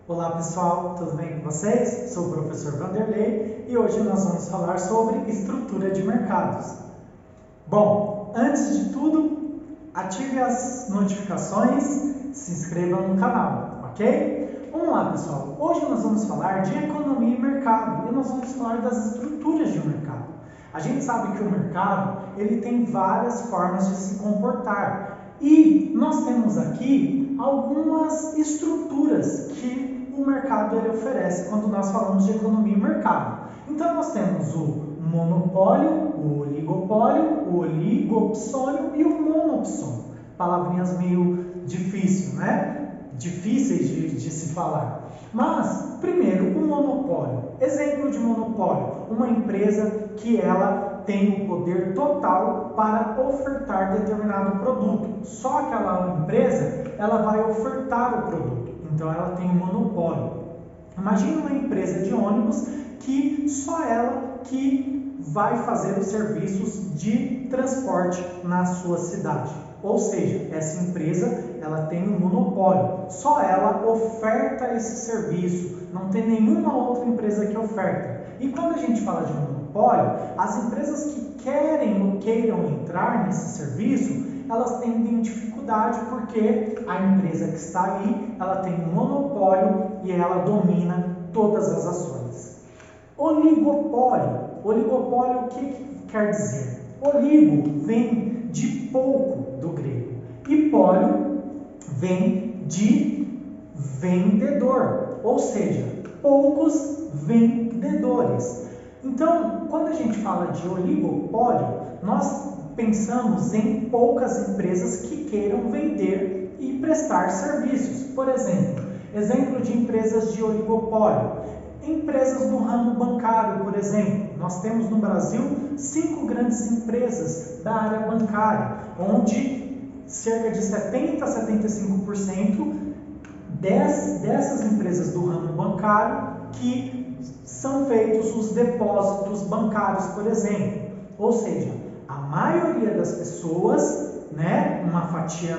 Olá pessoal, tudo bem com vocês? Sou o professor Vanderlei e hoje nós vamos falar sobre estrutura de mercados. Bom, antes de tudo, ative as notificações, se inscreva no canal, ok? Vamos lá pessoal, hoje nós vamos falar de economia e mercado e nós vamos falar das estruturas de mercado. A gente sabe que o mercado ele tem várias formas de se comportar e nós temos aqui algumas estruturas que o mercado ele oferece quando nós falamos de economia e mercado. Então nós temos o monopólio, o oligopólio, o oligopsônio e o monopsônio. Palavrinhas meio difíceis, né? Difíceis de se falar. Mas, primeiro, o monopólio. Exemplo de monopólio, uma empresa que ela tem o poder total para ofertar determinado produto. Só aquela empresa, ela vai ofertar o produto. Então, ela tem um monopólio. Imagine uma empresa de ônibus que só ela que vai fazer os serviços de transporte na sua cidade. Ou seja, essa empresa ela tem um monopólio, só ela oferta esse serviço, não tem nenhuma outra empresa que oferta. E quando a gente fala de monopólio, as empresas que querem ou queiram entrar nesse serviço, elas têm dificuldade porque a empresa que está ali, ela tem um monopólio e ela domina todas as ações. Oligopólio. Oligopólio, o que quer dizer? Oligo vem de pouco do grego e pólio vem de vendedor, ou seja, poucos vendedores. Então, quando a gente fala de oligopólio, nós pensamos em poucas empresas que queiram vender e prestar serviços. Por exemplo de empresas de oligopólio. Empresas do ramo bancário, por exemplo. Nós temos no Brasil 5 grandes empresas da área bancária, onde cerca de 70% a 75% dessas empresas do ramo bancário que são feitos os depósitos bancários, por exemplo. Ou seja, a maioria das pessoas, uma fatia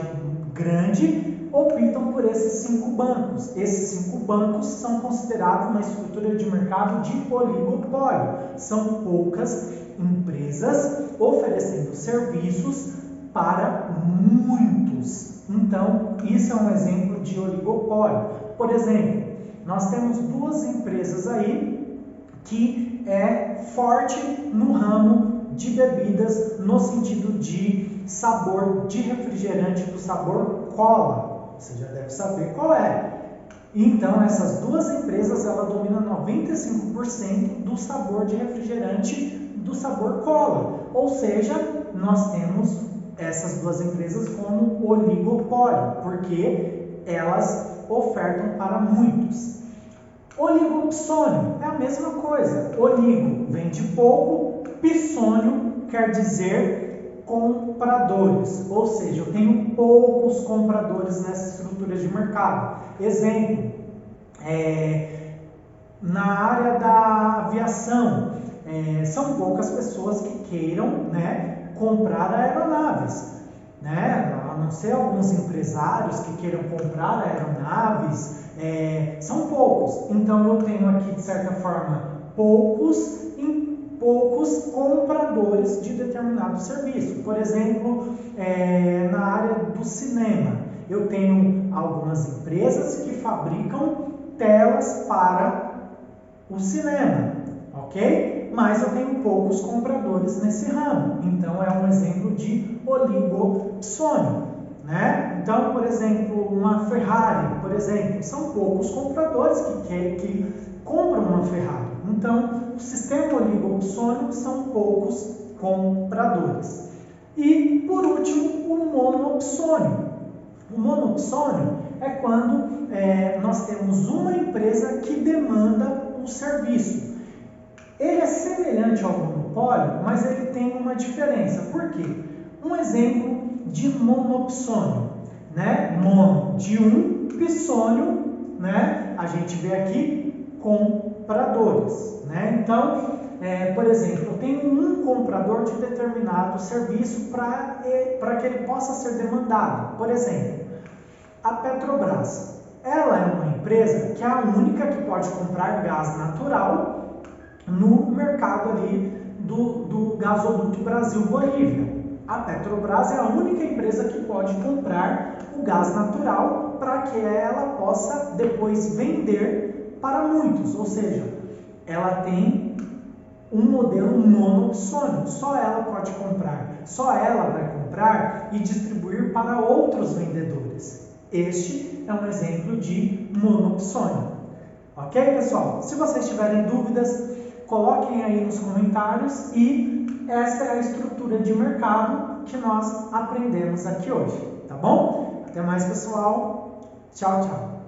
grande, optam por esses 5 bancos. Esses 5 bancos são considerados uma estrutura de mercado de oligopólio. São poucas empresas oferecendo serviços para muitos. Então, isso é um exemplo de oligopólio. Por exemplo, nós temos 2 empresas aí que é forte no ramo de bebidas, no sentido de sabor de refrigerante, do sabor cola. Você já deve saber qual é. Então, essas 2 empresas, ela domina 95% do sabor de refrigerante do sabor cola. Ou seja, nós temos essas 2 empresas como oligopólio, porque elas ofertam para muitos. Oligopsônio é a mesma coisa. Oligo vem de pouco, psônio quer dizer compradores, ou seja, eu tenho poucos compradores nessa estrutura de mercado. Exemplo, na área da aviação, são poucas pessoas que queiram comprar aeronaves, a não ser alguns empresários que queiram comprar aeronaves, são poucos. Então eu tenho aqui, de certa forma, poucos compradores de determinado serviço. Por exemplo, na área do cinema, eu tenho algumas empresas que fabricam telas para o cinema, ok? Mas eu tenho poucos compradores nesse ramo. Então, é um exemplo de oligopsônio, Então, por exemplo, uma Ferrari, por exemplo, são poucos compradores que compram uma Ferrari. Então, o sistema oligopsônio são poucos compradores. E, por último, o monopsônio. O monopsônio é quando nós temos uma empresa que demanda um serviço. Ele é semelhante ao monopólio, mas ele tem uma diferença. Por quê? Um exemplo de monopsônio, Mono de um, psônio, a gente vê aqui compradores, Então, por exemplo, eu tenho um comprador de determinado serviço para que ele possa ser demandado. Por exemplo, a Petrobras. Ela é uma empresa que é a única que pode comprar gás natural no mercado ali do gasoduto Brasil-Bolívia. A Petrobras é a única empresa que pode comprar o gás natural para que ela possa depois vender para muitos, ou seja, ela tem um modelo monopsônico, só ela pode comprar, só ela vai comprar e distribuir para outros vendedores. Este é um exemplo de monopsônico. Ok, pessoal? Se vocês tiverem dúvidas, coloquem aí nos comentários e essa é a estrutura de mercado que nós aprendemos aqui hoje, tá bom? Até mais, pessoal. Tchau, tchau.